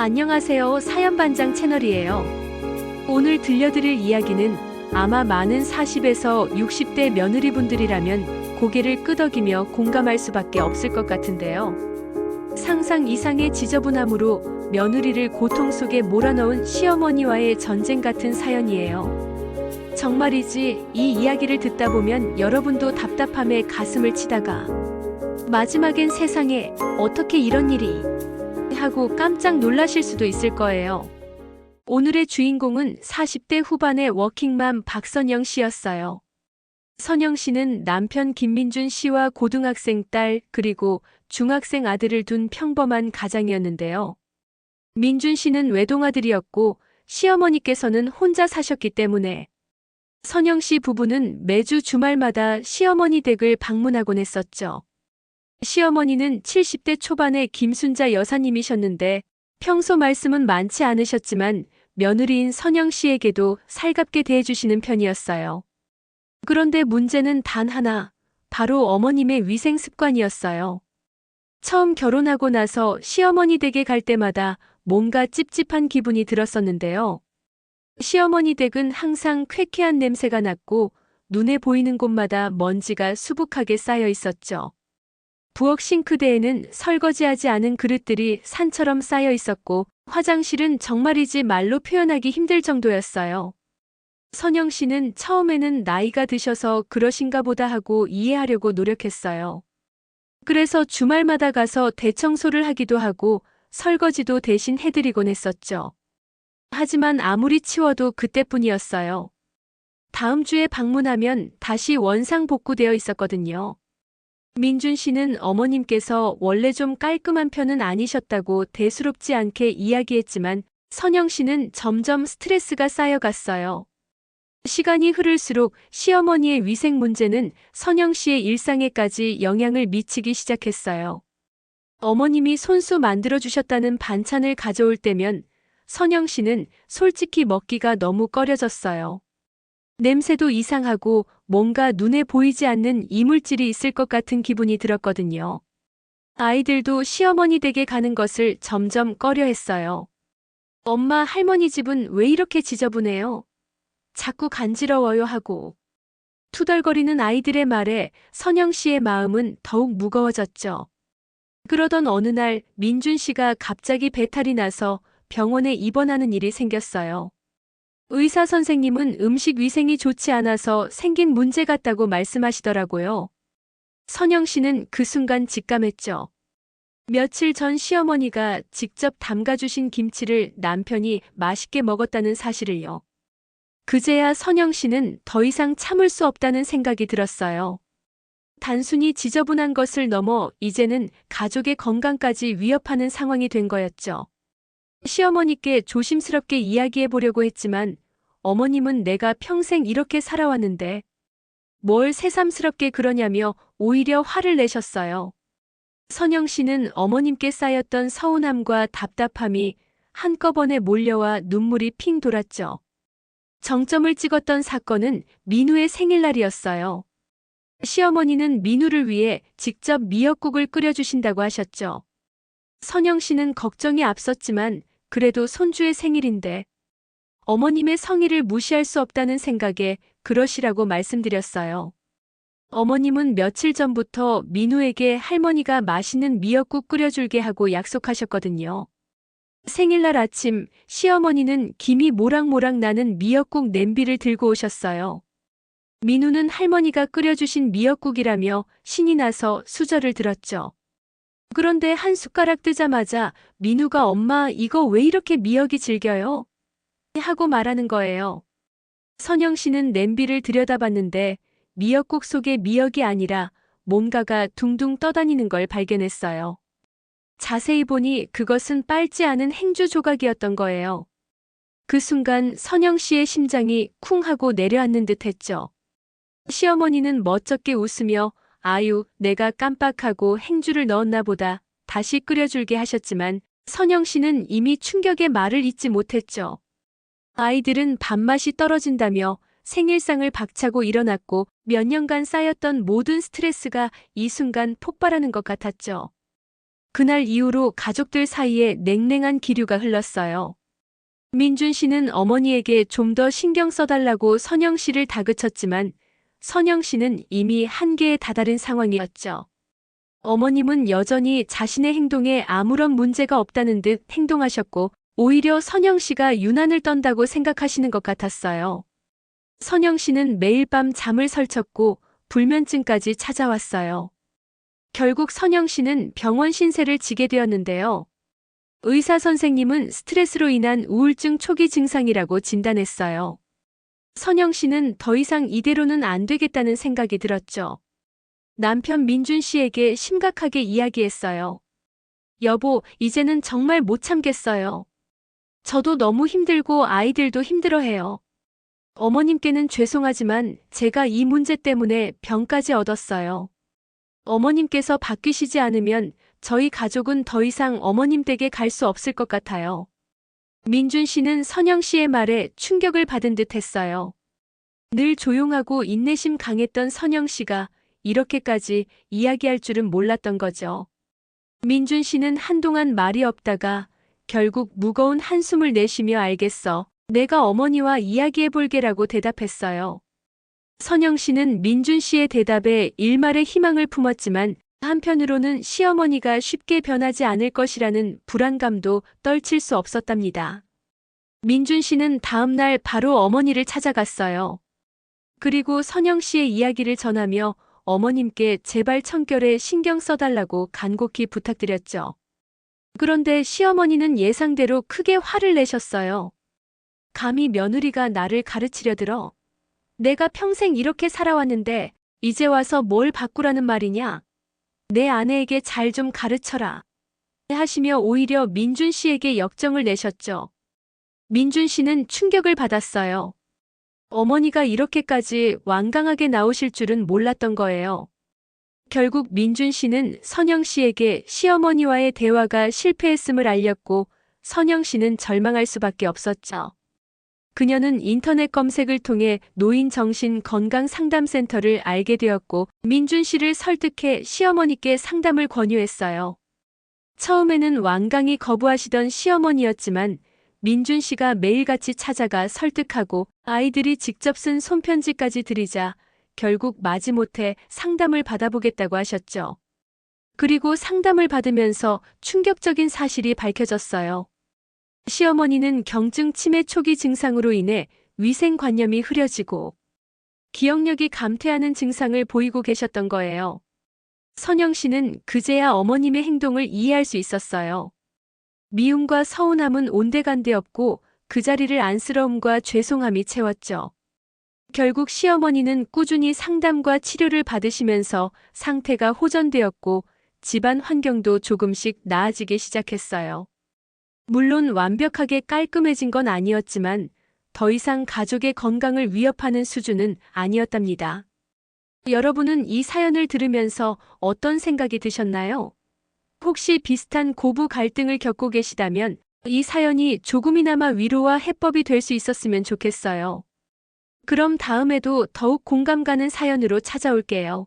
안녕하세요. 사연반장 채널이에요. 오늘 들려드릴 이야기는 아마 많은 40에서 60대 며느리분들이라면 고개를 끄덕이며 공감할 수밖에 없을 것 같은데요. 상상 이상의 지저분함으로 며느리를 고통 속에 몰아넣은 시어머니와의 전쟁 같은 사연이에요. 정말이지 이 이야기를 듣다 보면 여러분도 답답함에 가슴을 치다가 마지막엔 세상에 어떻게 이런 일이 하고 깜짝 놀라실 수도 있을 거예요. 오늘의 주인공은 40대 후반의 워킹맘 박선영 씨였어요. 선영 씨는 남편 김민준 씨와 고등학생 딸 그리고 중학생 아들을 둔 평범한 가장이었는데요. 민준 씨는 외동아들이었고 시어머니께서는 혼자 사셨기 때문에 선영 씨 부부는 매주 주말마다 시어머니 댁을 방문하곤 했었죠. 시어머니는 70대 초반의 김순자 여사님이셨는데 평소 말씀은 많지 않으셨지만 며느리인 선영 씨에게도 살갑게 대해주시는 편이었어요. 그런데 문제는 단 하나, 바로 어머님의 위생 습관이었어요. 처음 결혼하고 나서 시어머니 댁에 갈 때마다 뭔가 찝찝한 기분이 들었었는데요. 시어머니 댁은 항상 쾌쾌한 냄새가 났고 눈에 보이는 곳마다 먼지가 수북하게 쌓여 있었죠. 부엌 싱크대에는 설거지하지 않은 그릇들이 산처럼 쌓여 있었고 화장실은 정말이지 말로 표현하기 힘들 정도였어요. 선영 씨는 처음에는 나이가 드셔서 그러신가 보다 하고 이해하려고 노력했어요. 그래서 주말마다 가서 대청소를 하기도 하고 설거지도 대신 해드리곤 했었죠. 하지만 아무리 치워도 그때뿐이었어요. 다음 주에 방문하면 다시 원상복구되어 있었거든요. 민준 씨는 어머님께서 원래 좀 깔끔한 편은 아니셨다고 대수롭지 않게 이야기했지만 선영 씨는 점점 스트레스가 쌓여갔어요. 시간이 흐를수록 시어머니의 위생 문제는 선영 씨의 일상에까지 영향을 미치기 시작했어요. 어머님이 손수 만들어주셨다는 반찬을 가져올 때면 선영 씨는 솔직히 먹기가 너무 꺼려졌어요. 냄새도 이상하고 뭔가 눈에 보이지 않는 이물질이 있을 것 같은 기분이 들었거든요. 아이들도 시어머니 댁에 가는 것을 점점 꺼려했어요. 엄마, 할머니 집은 왜 이렇게 지저분해요? 자꾸 간지러워요 하고. 투덜거리는 아이들의 말에 선영 씨의 마음은 더욱 무거워졌죠. 그러던 어느 날 민준 씨가 갑자기 배탈이 나서 병원에 입원하는 일이 생겼어요. 의사 선생님은 음식 위생이 좋지 않아서 생긴 문제 같다고 말씀하시더라고요. 선영 씨는 그 순간 직감했죠. 며칠 전 시어머니가 직접 담가주신 김치를 남편이 맛있게 먹었다는 사실을요. 그제야 선영 씨는 더 이상 참을 수 없다는 생각이 들었어요. 단순히 지저분한 것을 넘어 이제는 가족의 건강까지 위협하는 상황이 된 거였죠. 시어머니께 조심스럽게 이야기해 보려고 했지만 어머님은 내가 평생 이렇게 살아왔는데 뭘 새삼스럽게 그러냐며 오히려 화를 내셨어요. 선영 씨는 어머님께 쌓였던 서운함과 답답함이 한꺼번에 몰려와 눈물이 핑 돌았죠. 정점을 찍었던 사건은 민우의 생일날이었어요. 시어머니는 민우를 위해 직접 미역국을 끓여주신다고 하셨죠. 선영 씨는 걱정이 앞섰지만 그래도 손주의 생일인데 어머님의 성의를 무시할 수 없다는 생각에 그러시라고 말씀드렸어요. 어머님은 며칠 전부터 민우에게 할머니가 맛있는 미역국 끓여줄게 하고 약속하셨거든요. 생일날 아침 시어머니는 김이 모락모락 나는 미역국 냄비를 들고 오셨어요. 민우는 할머니가 끓여주신 미역국이라며 신이 나서 수저를 들었죠. 그런데 한 숟가락 뜨자마자 민우가 엄마 이거 왜 이렇게 미역이 질겨요? 하고 말하는 거예요. 선영 씨는 냄비를 들여다봤는데 미역국 속에 미역이 아니라 뭔가가 둥둥 떠다니는 걸 발견했어요. 자세히 보니 그것은 빨지 않은 행주 조각이었던 거예요. 그 순간 선영 씨의 심장이 쿵 하고 내려앉는 듯 했죠. 시어머니는 멋쩍게 웃으며 아유, 내가 깜빡하고 행주를 넣었나 보다 다시 끓여줄게 하셨지만 선영 씨는 이미 충격의 말을 잇지 못했죠. 아이들은 밥맛이 떨어진다며 생일상을 박차고 일어났고 몇 년간 쌓였던 모든 스트레스가 이 순간 폭발하는 것 같았죠. 그날 이후로 가족들 사이에 냉랭한 기류가 흘렀어요. 민준 씨는 어머니에게 좀 더 신경 써달라고 선영 씨를 다그쳤지만 선영 씨는 이미 한계에 다다른 상황이었죠. 어머님은 여전히 자신의 행동에 아무런 문제가 없다는 듯 행동하셨고 오히려 선영 씨가 유난을 떤다고 생각하시는 것 같았어요. 선영 씨는 매일 밤 잠을 설쳤고 불면증까지 찾아왔어요. 결국 선영 씨는 병원 신세를 지게 되었는데요. 의사 선생님은 스트레스로 인한 우울증 초기 증상이라고 진단했어요. 선영 씨는 더 이상 이대로는 안 되겠다는 생각이 들었죠. 남편 민준 씨에게 심각하게 이야기했어요. 여보, 이제는 정말 못 참겠어요. 저도 너무 힘들고 아이들도 힘들어해요. 어머님께는 죄송하지만 제가 이 문제 때문에 병까지 얻었어요. 어머님께서 바뀌시지 않으면 저희 가족은 더 이상 어머님 댁에 갈 수 없을 것 같아요. 민준 씨는 선영 씨의 말에 충격을 받은 듯 했어요. 늘 조용하고 인내심 강했던 선영 씨가 이렇게까지 이야기할 줄은 몰랐던 거죠. 민준 씨는 한동안 말이 없다가 결국 무거운 한숨을 내쉬며 알겠어. 내가 어머니와 이야기해볼게라고 대답했어요. 선영 씨는 민준 씨의 대답에 일말의 희망을 품었지만 한편으로는 시어머니가 쉽게 변하지 않을 것이라는 불안감도 떨칠 수 없었답니다. 민준 씨는 다음 날 바로 어머니를 찾아갔어요. 그리고 선영 씨의 이야기를 전하며 어머님께 제발 청결에 신경 써달라고 간곡히 부탁드렸죠. 그런데 시어머니는 예상대로 크게 화를 내셨어요. 감히 며느리가 나를 가르치려 들어. 내가 평생 이렇게 살아왔는데 이제 와서 뭘 바꾸라는 말이냐? 내 아내에게 잘 좀 가르쳐라. 하시며 오히려 민준 씨에게 역정을 내셨죠. 민준 씨는 충격을 받았어요. 어머니가 이렇게까지 완강하게 나오실 줄은 몰랐던 거예요. 결국 민준 씨는 선영 씨에게 시어머니와의 대화가 실패했음을 알렸고 선영 씨는 절망할 수밖에 없었죠. 그녀는 인터넷 검색을 통해 노인정신건강상담센터를 알게 되었고 민준 씨를 설득해 시어머니께 상담을 권유했어요. 처음에는 완강히 거부하시던 시어머니였지만 민준 씨가 매일같이 찾아가 설득하고 아이들이 직접 쓴 손편지까지 드리자 결국 마지못해 상담을 받아보겠다고 하셨죠. 그리고 상담을 받으면서 충격적인 사실이 밝혀졌어요. 시어머니는 경증 치매 초기 증상으로 인해 위생관념이 흐려지고 기억력이 감퇴하는 증상을 보이고 계셨던 거예요. 선영 씨는 그제야 어머님의 행동을 이해할 수 있었어요. 미움과 서운함은 온데간데 없고 그 자리를 안쓰러움과 죄송함이 채웠죠. 결국 시어머니는 꾸준히 상담과 치료를 받으시면서 상태가 호전되었고 집안 환경도 조금씩 나아지기 시작했어요. 물론 완벽하게 깔끔해진 건 아니었지만 더 이상 가족의 건강을 위협하는 수준은 아니었답니다. 여러분은 이 사연을 들으면서 어떤 생각이 드셨나요? 혹시 비슷한 고부 갈등을 겪고 계시다면 이 사연이 조금이나마 위로와 해법이 될 수 있었으면 좋겠어요. 그럼 다음에도 더욱 공감 가는 사연으로 찾아올게요.